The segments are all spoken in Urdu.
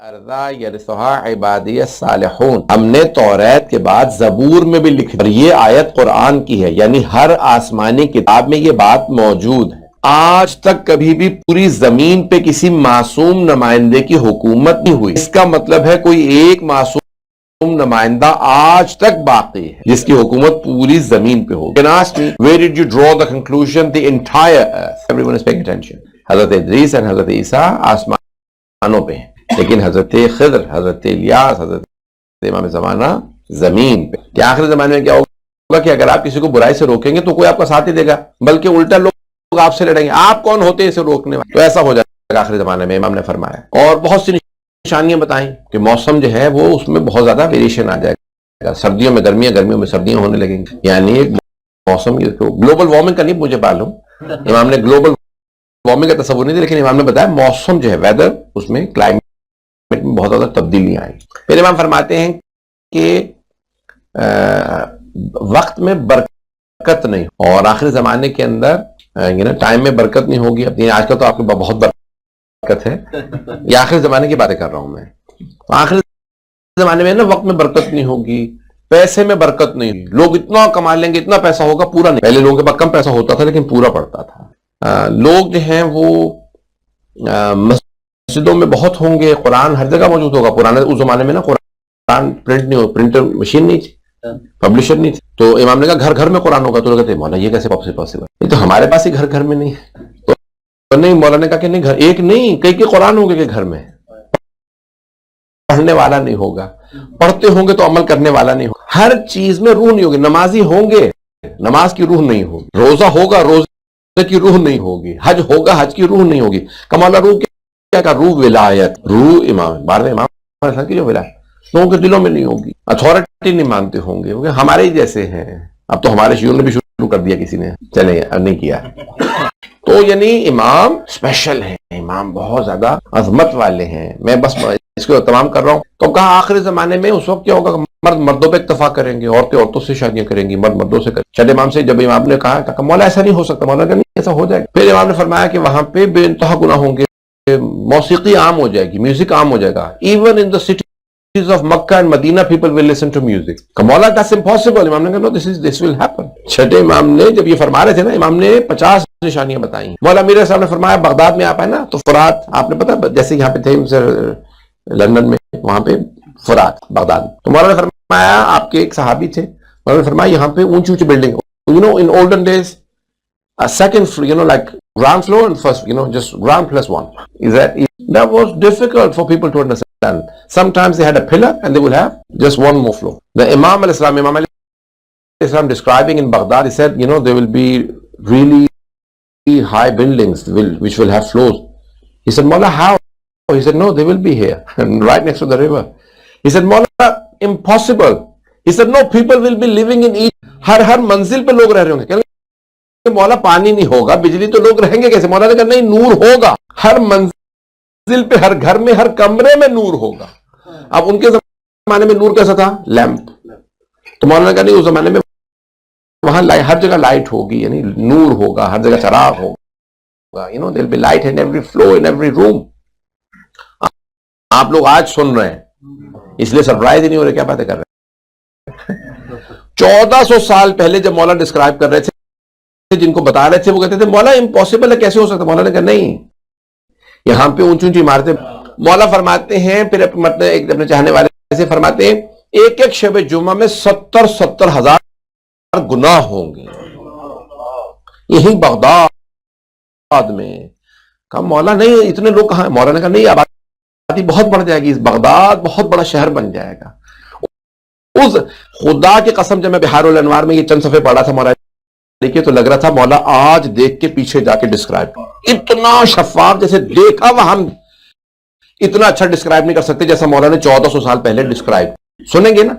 ارضا یرثھا عبادی الصالحون، ہم نے توریت کے بعد زبور میں بھی لکھ دی. یہ آیت قرآن کی ہے، یعنی ہر آسمانی کتاب میں یہ بات موجود ہے. آج تک کبھی بھی پوری زمین پہ کسی معصوم نمائندے کی حکومت نہیں ہوئی. اس کا مطلب ہے کوئی ایک معصوم نمائندہ آج تک باقی ہے جس کی حکومت پوری زمین پہ ہو. Where did you draw the conclusion? The entire earth. Everyone is paying attention. حضرت ادریس اور حضرت عیسیٰ آسمانوں پہ ہیں، لیکن حضرت خضر، حضرت الیاس، حضرت امام زمانہ زمین پہ. کیا آخر زمانے میں کیا ہوگا کہ اگر آپ کسی کو برائی سے روکیں گے تو کوئی آپ کا ساتھ ہی دے گا، بلکہ الٹا لوگ آپ سے لڑیں گے. آپ کون ہوتے ہیں اسے روکنے والے؟ تو ایسا ہو جائے گا آخر زمانے میں، امام نے فرمایا. اور بہت سی نشانیاں بتائیں کہ موسم جو ہے وہ اس میں بہت زیادہ ویریشن آ جائے گا. سردیوں میں گرمیاں، گرمیوں میں سردیاں ہونے لگیں گی. یعنی ایک موسم گلوبل وارمنگ کا نہیں مجھے معلوم، امام نے گلوبل وارمنگ کا تصور نہیں دیا، لیکن امام نے بتایا موسم جو ہے ویدر، اس میں کلائمیٹ میں بہت زیادہ تبدیلیاں آئیں. پھر امام فرماتے ہیں کہ وقت میں برکت نہیں، اور آخری زمانے کے اندر ٹائم میں برکت نہیں ہوگی. اپنی آج کل تو آپ کو بہت برکت ہے، یہ آخری زمانے کی باتیں کر رہا ہوں میں. آخری زمانے میں نا وقت میں برکت نہیں ہوگی، پیسے میں برکت نہیں ہوگی. لوگ اتنا کما لیں گے، اتنا پیسہ ہوگا پورا نہیں. پہلے لوگوں کے پاس کم پیسہ ہوتا تھا لیکن پورا پڑتا تھا. لوگ جو ہیں وہ مسجدوں میں بہت ہوں گے، قرآن ہر جگہ موجود ہوگا. پرانے اس زمانے میں نا قرآن پرنٹ نہیں ہو، پرنٹر مشین نہیں تھی، پبلشر نہیں تھی. تو امام نے کہا گھر گھر میں قرآن ہوگا. تو لوگ کہتے ہیں مولانا یہ کیسے پاسبل؟ یہ تو ہمارے پاس ہی گھر گھر میں نہیں ہے. تو نہیں، مولانا نے کہا کہ نہیں، گھر ایک نہیں کئی قرآن ہوں گے کہ گھر میں پڑھنے والا نہیں ہوگا، پڑھتے ہوں گے تو عمل کرنے والا نہیں ہوگا. ہر چیز میں روح نہیں ہوگی. نمازی ہوں گے، نماز کی روح نہیں ہوگی. روزہ ہوگا، روزے کی روح نہیں ہوگی. حج ہوگا، حج کی روح نہیں ہوگی. کمالا روح کیا کا روح ولایت، روح امام بارہ امام کی جو ولایت لوگوں کے دلوں میں نہیں ہوگی. اتھارٹی نہیں مانتے ہوں گے، ہمارے ہی جیسے ہیں. اب تو ہمارے شیعوں نے بھی شروع کر دیا، کسی نے چلے نہیں کیا. تو یعنی امام اسپیشل ہیں، امام بہت زیادہ عظمت والے ہیں. میں بس اس کو تمام کر رہا ہوں. تو کہا آخری زمانے میں اس وقت کیا ہوگا، مرد مردوں پہ اکتفا کریں گے، عورتیں عورتوں سے شادیاں کریں گی، مرد مردوں سے کریں گے. چھٹے امام سے جب امام نے کہا کہ مولا ایسا نہیں ہو سکتا، مولا نے کہا نہیں ایسا ہو جائے گا. پھر امام نے فرمایا کہ وہاں پہ بے انتہا گناہ ہوں گے، موسیقی عام ہو جائے گی، میوزک عام ہو جائے گا. Even in the cities of Mecca and Medina people will listen to music. مولا دیٹس امپاسبل. امام نے کہا نو، دس ول ہیپن. چھٹے امام نے جب یہ فرما رہے تھے نا، امام نے 50 نشانیاں بتائیں. مولا میرے صاحب نے فرمایا بغداد میں آپ ہے نا تو فرات، آپ نے پتا جیسے یہاں پہ تھے لندن میں، وہاں پہ فرات بغداد. تو مولا نے فرمایا آپ کے ایک صحابی تھے، مولا نے فرمایا یہاں پہ اونچی اونچی building, you know in olden days second floor, like ground floor and first, just ground plus one. That was difficult for people to understand. Sometimes they had a pillar and they would have just one more floor. The Imam al-Islam describing in Baghdad, he said, there will be really high buildings which will have floors. He said, Mawla, how? He said, no, they will be here, and right next to the river. He said, Mawla, impossible. He said, no, people will be living in each. ہر منزل پہ لوگ رہ رہے ہوں گے. مولا پانی نہیں ہوگا، بجلی تو لوگ رہیں گے کیسے؟ مولا نے کہا نہیں، نور ہوگا. ہر منزل پہ، ہر گھر میں، ہر کمرے میں نور ہوگا. اب ان کے زمانے میں نور کیسا تھا؟ لیمپ. تو مولا نے کہا نہیں، اس زمانے میں وہاں ہر جگہ لائٹ ہوگی، یعنی نور ہوگا، ہر جگہ چراغ ہوگا. there will be light in every floor, in every room. آپ لوگ آج سن رہے ہیں اس لیے سرپرائز ہی نہیں ہو رہے، کیا باتیں کر رہے ہیں. 1400 سال پہلے جب مولا ڈسکرائب کر رہے تھے، جن کو بتا رہے تھے وہ کہتے تھے مولا امپاسبل ہے، کیسے ہو سکتا؟ مولا نے کہا نہیں، یہاں پہ اونچی اونچی عمارتیں. مولا فرماتے ہیں پھر اپنے چاہنے والے سے فرماتے ہیں ایک ایک شب جمعہ میں 70 ہزار گناہ ہوں گے. یہی بغداد میں. کہا مولا نہیں، اتنے لوگ کہاں ہیں؟ مولا نے کہا نہیں، آبادی بہت بڑھ جائے گی، بغداد بہت بڑا شہر بن جائے گا. اس خدا کی قسم جب میں بہار الانوار میں یہ چند صفحے پڑھا تھا مولا دیکھیے تو لگ رہا تھا مولا آج دیکھ کے پیچھے جا کے ڈسکرائب، اتنا شفاف، جیسے دیکھا وہ ہم اتنا اچھا ڈسکرائب نہیں کر سکتے جیسا مولا نے 1400 سال پہلے ڈسکرائب. سنیں گے نا،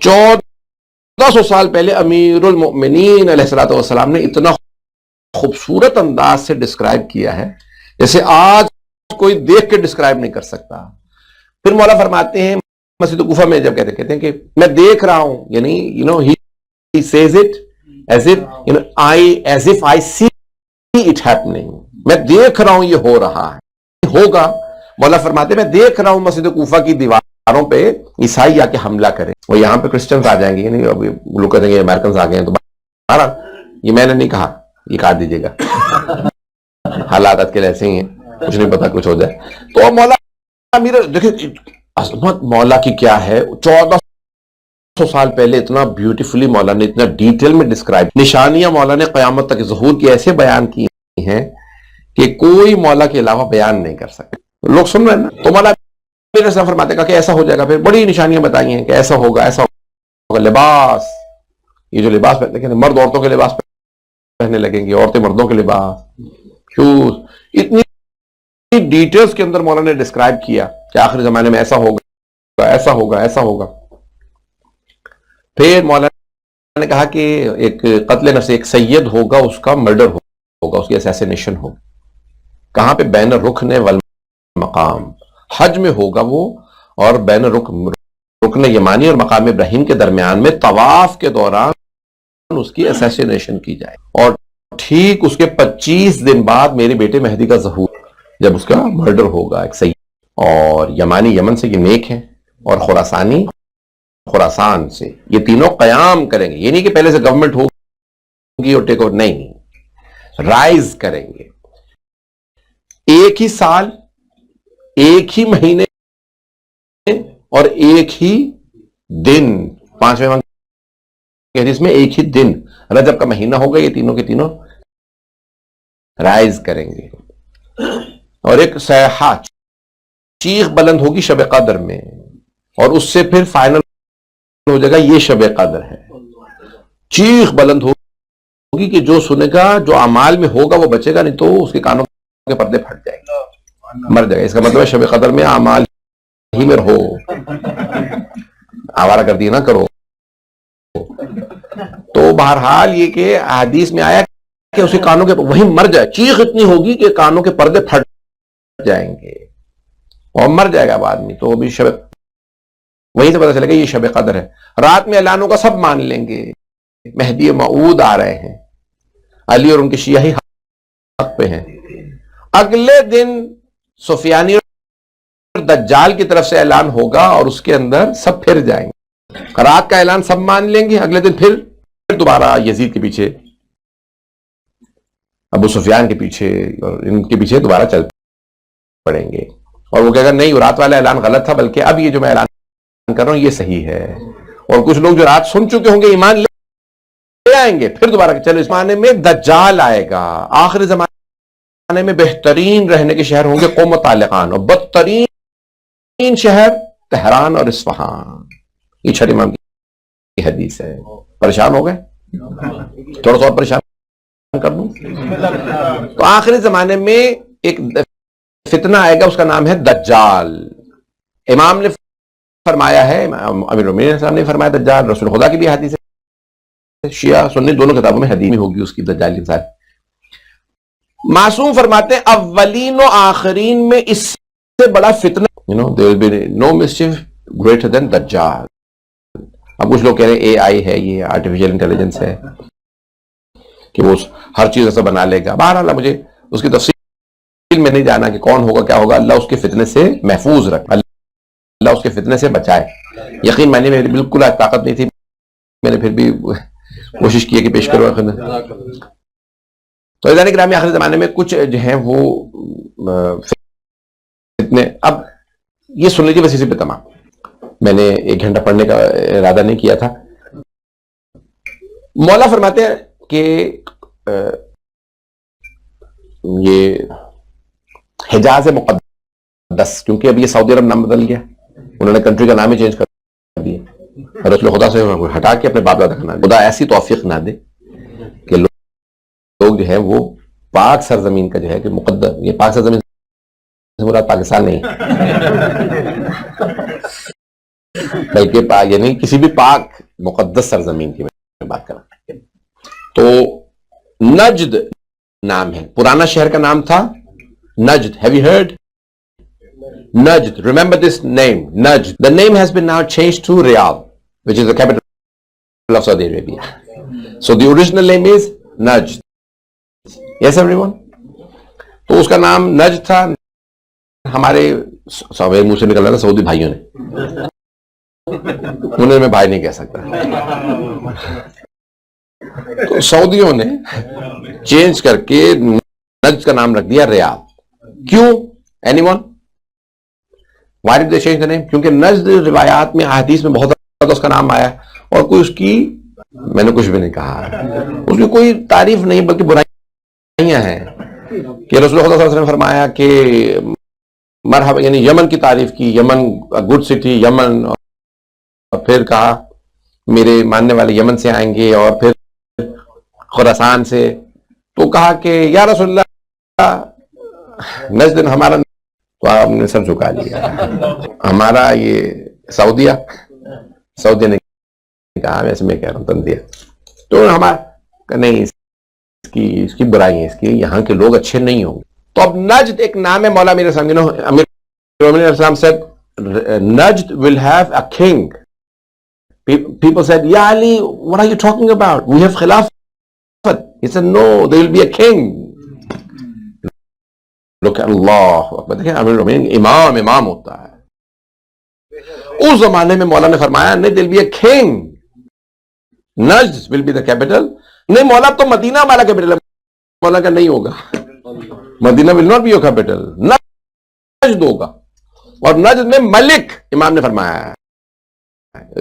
1400 سال پہلے امیر المؤمنین علیہ الصلوۃ والسلام نے اتنا خوبصورت انداز سے ڈسکرائب کیا ہے جیسے آج کوئی دیکھ کے ڈسکرائب نہیں کر سکتا. پھر مولا فرماتے ہیں مسجد کوفہ میں جب کہتے ہیں کہ میں دیکھ رہا ہوں، یعنی he says it as if I see it happening. میں دیکھ رہا ہوں یہ ہو رہا ہے، ہوگا. مولا فرماتے میں دیکھ رہا ہوں مسجد کوفہ کی دیواروں پہ عیسائی آ کے حملہ کریں، وہ یہاں پہ کرسچنز آ جائیں گے، یعنی اب لوگ کہتے ہیں کہ امریکنز آ گئے ہیں، تو بہرحال یہ میں نے نہیں کہا، یہ کاٹ دیجیے گا، حالات آج کل ایسے ہی ہیں، کچھ نہیں پتا کچھ ہو جائے۔ تو مولا میرا دیکھیں عظمت مولا کی کیا ہے، 1400 سال پہلے اتنا بیوٹیفلی مولا نے اتنا ڈیٹیل میں ڈسکرائب، نشانیاں مولا نے قیامت تک ظہور کی ایسے بیان کی ہیں کہ کوئی مولا کے علاوہ بیان نہیں کر سکتے۔ لوگ سن رہے ہیں نا، تو مولا میرے سے فرماتے کہ ایسا ہو جائے گا، پھر بڑی نشانیاں بتائی ہیں کہ ایسا ہوگا ایسا ہوگا، لباس، یہ جو لباس پہنتے ہیں مرد عورتوں کے لباس پہننے لگیں گے، عورتیں مردوں کے لباس، شوز، اتنی ڈیٹیلز کے اندر مولا نے ڈسکرائب کیا کہ آخری زمانے میں ایسا ہوگا ایسا ہوگا ایسا ہوگا۔ پھر مولا نے کہا کہ ایک قتل نفس، ایک سید ہوگا، اس کا مرڈر ہوگا، اس کی اسیسینیشن ہوگی، کہاں پہ؟ بین الرکن والمقام، حج میں ہوگا وہ، اور بین رکن یمانی اور مقام ابراہیم کے درمیان میں طواف کے دوران اس کی اسیسینیشن کی جائے، اور ٹھیک اس کے 25 دن بعد میرے بیٹے مہدی کا ظہور، جب اس کا مرڈر ہوگا ایک سید، اور یمانی یمن سے یہ نیک ہیں، اور خراسانی خراسان سے، یہ تینوں قیام کریں گے، یہ نہیں کہ پہلے سے گورنمنٹ ہوگی اور ٹیک اوور، نہیں، رائز کریں گے، ایک ہی سال، ایک ہی مہینے اور ایک ہی دن، 5ویں ماہ کی حدیث میں ایک ہی دن رجب کا مہینہ ہوگا، یہ تینوں کے تینوں رائز کریں گے، اور ایک صیحہ چیخ بلند ہوگی شب قدر میں، اور اس سے پھر فائنل ہو جائے گا یہ شب قدر ہے، چیخ بلند ہوگی کہ جو سنے گا، جو اعمال میں ہوگا وہ بچے گا، نہیں تو اس کے کانوں کے پردے پھٹ جائیں گے، مر جائے گا۔ اس کا مطلب ہے شب قدر میں اعمال ہی میں رہو، آوارہ گردی نہ کرو۔ تو بہرحال یہ کہ حدیث میں آیا کہ اس کے کانوں کے وہی مر جائے، چیخ اتنی ہوگی کہ کانوں کے پردے پھٹ جائیں گے اور مر جائے گا اب آدمی، تو بھی شب، وہیں سے پتہ چلے گا یہ شب قدر ہے۔ رات میں اعلانوں کا سب مان لیں گے، مہدی موعود آ رہے ہیں، علی اور ان کے شیعہ ہی حق پہ ہیں۔ اگلے دن سفیانی اور دجال کی طرف سے اعلان ہوگا، اور اس کے اندر سب پھر جائیں گے، رات کا اعلان سب مان لیں گے، اگلے دن پھر دوبارہ یزید کے پیچھے، ابو سفیان کے پیچھے اور ان کے پیچھے دوبارہ چل پڑیں گے، اور وہ کہے گا نہیں، رات والا اعلان غلط تھا، بلکہ اب یہ جو میں اعلان کر رہا ہوں یہ صحیح ہے۔ اور کچھ لوگ جو رات سن چکے ہوں گے ایمان لے آئیں گے، پھر دوبارہ چلو اس زمانے میں دجال آئے گا، آخری زمانے میں بہترین رہنے کے شہر ہوں گے قوم و طالقان، اور بدترین شہر تہران اور اصفہان۔ یہ چھٹے امام کی حدیث ہے۔ پریشان ہو گئے؟ تھوڑا سا اور پریشان کر دوں؟ تو آخری زمانے میں ایک فتنہ آئے گا، اس کا نام ہے دجال۔ امام نے فرمایا ہے، امیر المومنین صاحب نے فرمایا دجال، رسول خدا کی بھی حدیث ہے، شیعہ سنی دونوں کتابوں میں حدیث ہوگی اس کی دجال انسان۔ معصوم فرماتے ہیں اولین و آخرین میں اس سے بڑا فتنہ، there will be no mischief greater than دجال۔ اب کچھ لوگ کہہ رہے ہیں اے آئی ہے، یہ آرٹیفیشل انٹیلیجنس ہے کہ وہ ہر چیز ایسا بنا لے گا۔ بہرحال مجھے اس کی تفصیل میں نہیں جانا کہ کون ہوگا کیا ہوگا، اللہ اس کے فتنے سے محفوظ رکھ، اللہ اس کے فتنے سے بچائے۔ یقین معنی میں بالکل آج طاقت نہیں تھی، میں نے پھر بھی کوشش کی کہ پیش کروا۔ تو عزیزان گرامی، آخری زمانے میں کچھ جو ہیں وہ فتنے، اب یہ سن لیجیے بس اسی پہ تمام، میں نے 1 گھنٹہ پڑھنے کا ارادہ نہیں کیا تھا۔ مولا فرماتے ہیں کہ یہ حجاز مقدس، کیونکہ اب یہ سعودی عرب نام بدل گیا، انہوں نے کنٹری کا نام ہی چینج کر دیا، رسول خدا سے ہٹا کے اپنے باپ دادا کا نام۔ خدا ایسی توفیق نہ دے کہ لوگ جو ہے وہ پاک سرزمین کا جو ہے کہ مقدس، یہ پاک سرزمین سے مراد پاکستان نہیں بلکہ یعنی کسی بھی پاک مقدس سرزمین کی میں بات کر رہا ہوں۔ تو نجد نام ہے، پرانا شہر کا نام تھا نجد۔ Have you heard? Najd. Remember this name, Najd. The name has been now changed to Riyadh, which is the capital of Saudi Arabia. So the original name is Najd. Yes, everyone? تو اس کا نام نجد تھا، ہمارے میرے منہ سے نکل رہا تھا سعودی بھائیوں نے، انہیں میں بھائی نہیں کہہ سکتا. تو سعودیوں نے چینج کر کے نجد کا نام رکھ دیا ریاض. کیوں؟ Any one? Why did they change the name? کیونکہ نجد روایات میں احادیث میں بہت زیادہ اس کا نام آیا اور کوئی اس کی، میں نے کچھ بھی نہیں کہا، اس کی کوئی تعریف نہیں بلکہ برائیاں ہیں. کہ رسول اللہ صلی اللہ علیہ وسلم نے فرمایا کہ مرحبا، یعنی یمن کی تعریف کی، یمن گڈ سٹی یمن، اور پھر کہا میرے ماننے والے یمن سے آئیں گے اور پھر خراسان سے. تو کہا کہ یا رسول اللہ نجد ہمارا، تو آپ نے سر جھکا لیا. ہمارا یہ سعودیہ نے کہا، ویسے میں کہہ رہا ہوں تنزیہ. تو ہمارا نہیں، اس کی برائی ہے، اس کی یہاں کے لوگ اچھے نہیں ہوں گے. تو اب نجد ایک نام ہے. مولا میرے سامنے امیر علیہ السلام said Najd will have a king. People said, Ya Ali, what are you talking about? We have khilafat. He said, no, there will be a king. Look at Allah. امام ہوتا ہے. اس زمانے میں مولا نے فرمایا نہیں، there will be a king. Najd will be the capital. نہیں مولا تو مدینہ والا کیپٹل ہے. مولا کا نہیں ہوگا، مدینہ will not be your capital. نجد ہوگا. اور نجد میں ملک، امام نے فرمایا ہے.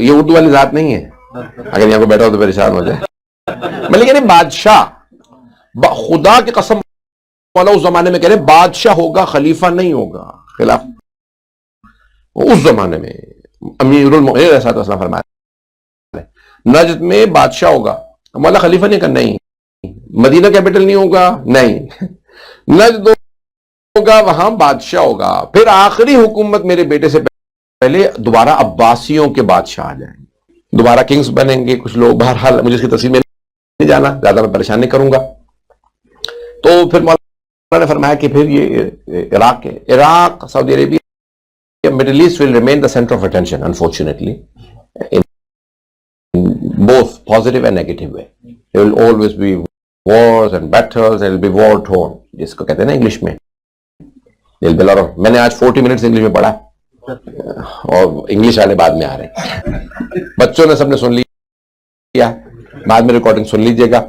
یہ اردو والی ذات نہیں ہے، اگر یہاں کو بیٹھا ہو تو پریشان ہو جائے. ملک یعنی بادشاہ. خدا کی قسم مولا اس زمانے میں کہہ رہے بادشاہ ہوگا، خلیفہ نہیں ہوگا. خلاف اس زمانے میں امیر المؤمنین علیہ السلام فرمایا نجد میں بادشاہ ہوگا. مولا خلیفہ نہیں کرنا، نہیں. مدینہ کیپٹل نہیں ہوگا، نہیں. نجد ہوگا، وہاں بادشاہ ہوگا. پھر آخری حکومت میرے بیٹے سے پہلے دوبارہ عباسیوں کے بادشاہ آ جائیں گے، دوبارہ کنگز بنیں گے کچھ لوگ. بہرحال مجھے اس کی تفصیل میں نہیں جانا، زیادہ میں پریشان نہیں کروں گا. تو پھر مولانا نے فرمایا کہ پھر یہ Iraq Saudi Arabia, Middle East will remain the center of attention unfortunately in both positive and negative way. There will always be wars and battles. There will be war torn, جس کو کہتے ہیں نا انگلش میں. There will be a lot of. میں نے آج 40 منٹس انگلش میں پڑھا اور انگلش والے بعد میں آ رہے ہیں. بچوں نے سب نے سن لیا، بعد میں ریکارڈنگ سن لیجئے گا.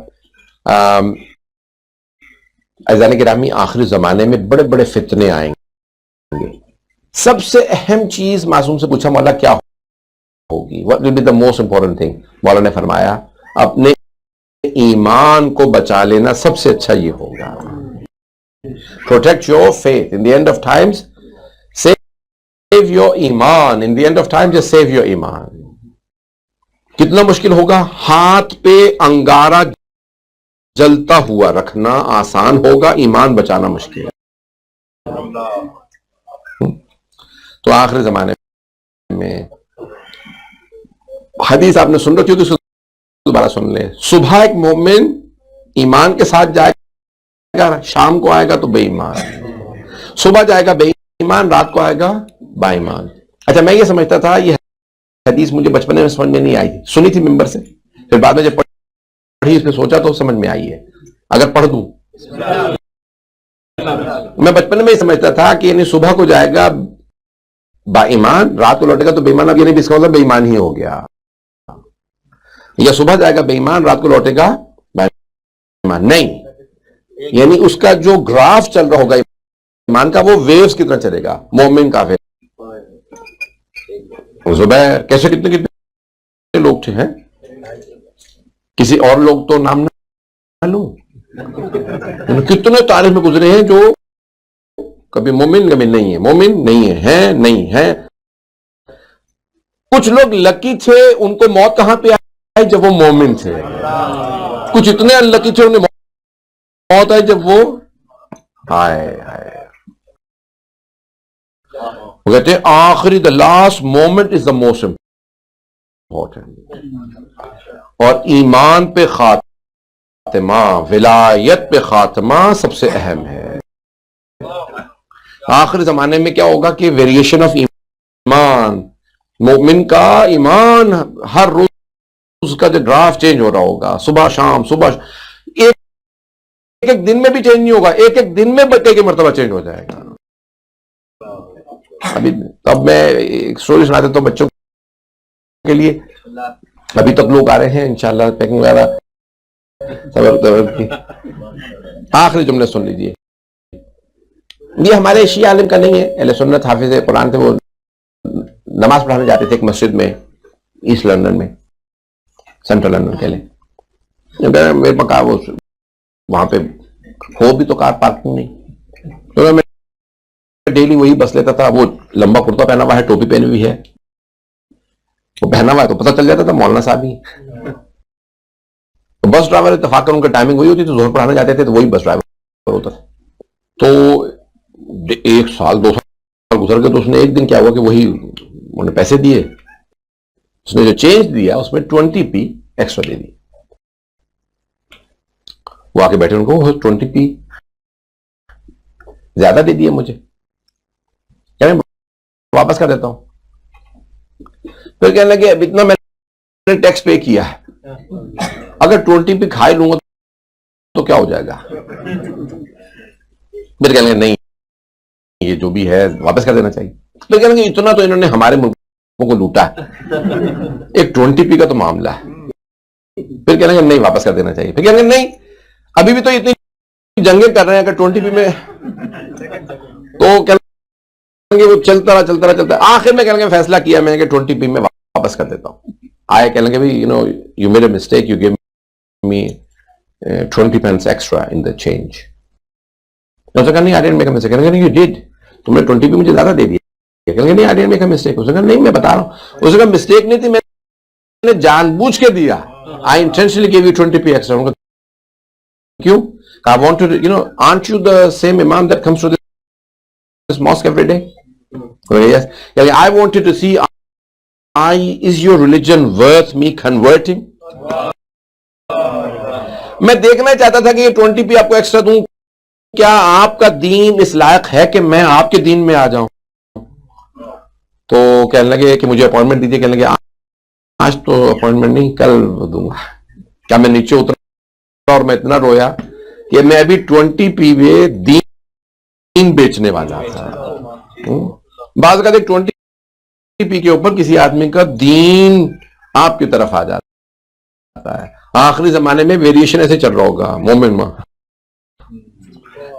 عزیزان گرامی، آخری زمانے میں بڑے بڑے فتنے آئیں گے. سب سے اہم چیز معصوم سے پوچھا مولا کیا ہوگی؟ What will be the most important thing? مولا نے فرمایا اپنے ایمان کو بچا لینا سب سے اچھا یہ ہوگا. Protect your faith. In the end of times, save your iman. In the end of times, just save your iman. کتنا مشکل ہوگا؟ ہاتھ پہ انگارہ جلتا ہوا رکھنا آسان ہوگا، ایمان بچانا مشکل ہے. تو آخری زمانے میں حدیث آپ نے سن رکھی ہوگی، دوبارہ سن لیں. صبح ایک مومن ایمان کے ساتھ جائے گا، شام کو آئے گا تو بے ایمان. صبح جائے گا بے ایمان، رات کو آئے گا با ایمان. اچھا میں یہ سمجھتا تھا، یہ حدیث مجھے بچپنے میں سمجھ میں نہیں آئی تھی، سنی تھی ممبر سے، پھر بعد میں جب پڑھی اس پہ سوچا تو سمجھ میں آئی ہے. اگر پڑھ دوں، میں بچپن میں یہ سمجھتا تھا کہ یعنی صبح کو جائے گا با ایمان، رات کو لوٹے گا تو بے ایمان. اب یعنی اس کا مطلب بے ایمان ہی ہو گیا. یا صبح جائے گا بے ایمان، رات کو لوٹے گا با ایمان. نہیں، یعنی اس کا جو گراف چل رہا ہوگا ایمان کا، وہ ویوز کی طرح چلے گا. مومن کافر زبیر کیسے کتنے لوگ تھے ہیں، کسی اور لوگ تو نام نہ لوں، کتنے تاریخ میں گزرے ہیں جو کبھی مومن کبھی نہیں ہے، مومن نہیں ہے، نہیں ہے. کچھ لوگ لکی تھے، ان کو موت کہاں پہ آئی؟ جب وہ مومن تھے. کچھ اتنے انلکی تھے، انہیں موت آئی جب وہ وہ کہتے ہیں آخری the last moment is the most important. اور ایمان پہ خاتمہ، ولایت پہ خاتمہ سب سے اہم ہے. آخری زمانے میں کیا ہوگا کہ ویریشن آف ایمان، مومن کا ایمان ہر روز کا جو گراف چینج ہو رہا ہوگا، صبح شام صبح، ایک دن میں بھی چینج نہیں ہوگا، ایک دن میں کئی مرتبہ چینج ہو جائے گا. ابھی اب میں ایک سٹوری سنا دیتا ہوں بچوں کے لیے. ابھی تک لوگ آ رہے ہیں انشاءاللہ پیکنگ وغیرہ صبر کی. آخری جملے سن لیجیے. یہ ہمارے شیعہ عالم کا نہیں ہے, اہل سنت حافظ قرآن تھے, وہ نماز پڑھانے جاتے تھے ایک مسجد میں ایسٹ لندن میں, سینٹرل لندن کے لیے. میرے پاس وہ وہاں پہ ہو بھی تو کار پارکنگ نہیں, تو میں ڈیلی وہی بس لیتا تھا. وہ لمبا کرتا پہنا ہوا ہے, ٹوپی پہنی ہوئی ہے, وہ پہنا ہوا ہے تو پتہ چل جاتا تھا مولانا صاحب ہی. تو بس ڈرائیور اتفاق کر ان کا ٹائمنگ وہی ہوتی, تو ظہر پڑھانے جاتے تھے تو وہی بس ڈرائیور ہوتا تھا. تو 1 سال 2 سال گزر گئے, تو اس نے ایک دن کیا ہوا کہ وہی انہوں نے پیسے دیے, اس نے جو چینج دیا اس میں 20p ایکسٹرا دے دی. وہ آ کے بیٹھے, ان کو 20p زیادہ دے دیے مجھے, واپس کر دیتا ہوں. پھر کہنے لگے اب اتنا میں نے ٹیکس پے کیا ہے, اگر 20p کھا لوں گا تو کیا ہو جائے گا. پھر کہنے لگے نہیں یہ جو بھی ہے واپس کر دینا چاہیے. پھر کہنے لگے اتنا تو انہوں نے ہمارے ملکوں کو لوٹا ہے, ایک 20p کا تو معاملہ ہے. پھر کہنے لگے نہیں واپس کر دینا چاہیے. پھر کہنے لگے نہیں ابھی بھی تو اتنی جنگیں کر رہے ہیں اگر 20p میں, تو کہنے وہ چلتا رہا. آخر میں کہنے لگے فیصلہ کیا میں نے کہ 20p میں واپس کر دیتا ہوں. آئے کہنے لگے you made a mistake, you gave me 20 pence extra in the change. اس نے کہا نہیں I didn't make a mistake. کہنے لگے you did, تم نے 20p مجھے زیادہ دے دیا. کہنے لگے نہیں I didn't make a mistake. اس نے کہا نہیں میں بتا رہا ہوں. اس نے کہا مسٹیک نہیں تھی, میں نے جان بوجھ کے دیا. I intentionally gave you 20p extra. کیوں؟ I want to, aren't you the same imam that comes to this mosque every day? Yes. I wanted to see, is your religion worth me converting? میں دیکھنا چاہتا تھا کہ یہ 20p آپ کو ایکسٹرا دوں, کیا آپ کا دین اس لائق ہے کہ میں آپ کے دین میں آ جاؤں. تو کہنے لگے کہ مجھے اپوائنٹمنٹ دیجیے. کہنے لگے آج تو اپوائنٹمنٹ نہیں, کل دوں گا. کیا میں نیچے اترا اور میں اتنا رویا کہ میں ابھی 20p میں دین بیچنے والا تھا. بعض کا دیکھ 20p کے اوپر کسی آدمی کا دین آپ کی طرف آ جاتا ہے. آخری زمانے میں ویریشن ایسے چل رہا ہوگا, مومن میں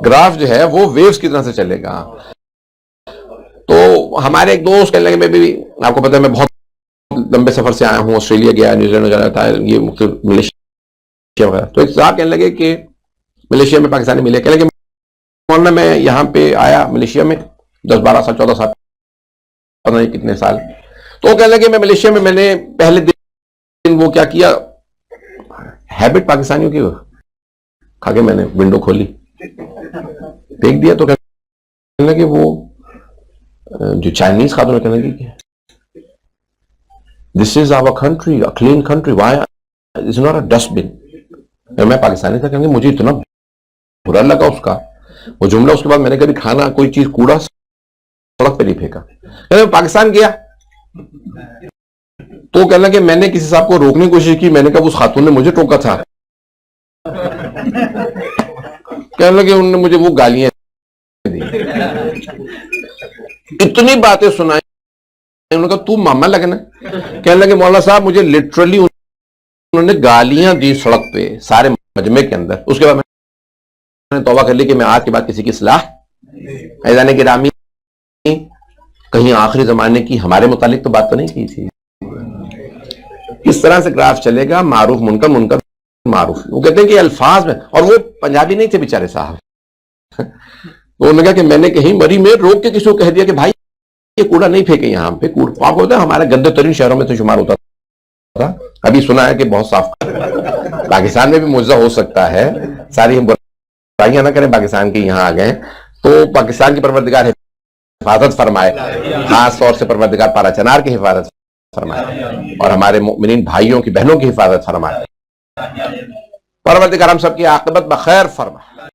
گراف جو ہے وہ ویوز کی طرح سے چلے گا. تو ہمارے ایک دوست کہنے لگے, میں بھی آپ کو پتا ہے میں بہت لمبے سفر سے آیا ہوں, آسٹریلیا گیا, نیوزی لینڈ وغیرہ تھا, یہ مختلف ملیشیا وغیرہ. تو ایک صاحب کہنے لگے کہ ملیشیا میں پاکستانی ملے. کہنے لگے مولانا میں یہاں پہ آیا ملیشیا میں 10 12 سال 14 سال پتہ نہیں کتنے سال. تو کہنے لگے میں ملیشیا میں نے پہلے دن وہ کیا کیا, ہیبٹ پاکستانیوں کی کھا کے میں نے ونڈو کھولی پھینک دیا. تو کہنے لگے وہ جو چائنیز خاتون کہنے لگی کہ this is our country, a clean country, why is not a dustbin. میں پاکستانی تھا. کہنے مجھے اتنا برا لگا اس کا وہ جملہ. اس کے بعد میں نے کبھی کھانا کوئی چیز کوڑا سڑک پہ نہیں پھینکا. کہنے پاکستان گیا تو کہنے لگے میں نے کسی صاحب کو روکنے کی کوشش کی, میں نے کہا اس خاتون نے مجھے ٹوکا تھا. کہنے لگے انہوں نے مجھے وہ گالیاں دی, اتنی باتیں سنائی. انہوں نے کہا تو ماما لگنا. کہنے لگے مولانا صاحب مجھے لٹرلی انہوں نے گالیاں دی سڑک پہ سارے مجمع کے اندر. اس کے بعد میں نے توبہ کر لی کہ میں آج کے بعد کسی کی اصلاح ایزان گرامی کہیں آخری زمانے کی ہمارے متعلق تو بات تو نہیں کی تھی. کس طرح سے گراف چلے گا, معروف منکر, منکر معروف. وہ کہتے ہیں کہ الفاظ میں, اور وہ پنجابی نہیں تھے بیچارے صاحب. تو انہوں نے کہا کہ میں نے کہیں مری میں روک کے کسی کو کہہ دیا کہ بھائی یہ کوڑا نہیں پھینکے یہاں پہ, کوڑ پاک ہوتا ہے, ہمارے گندے ترین شہروں میں تو شمار ہوتا تھا. ابھی سنا ہے کہ بہت صاف پاکستان میں بھی معجزہ ہو سکتا ہے. ساری ہم برائیاں نہ کریں, پاکستان کے یہاں آ گئے تو پاکستان کی پروردگار حفاظت فرمائے, خاص طور سے پروردگار پارا چنار کی حفاظت فرمائے, اور ہمارے مومنین بھائیوں کی بہنوں کی حفاظت فرمائے. پروردگار ہم سب کی عاقبت بخیر فرمائے.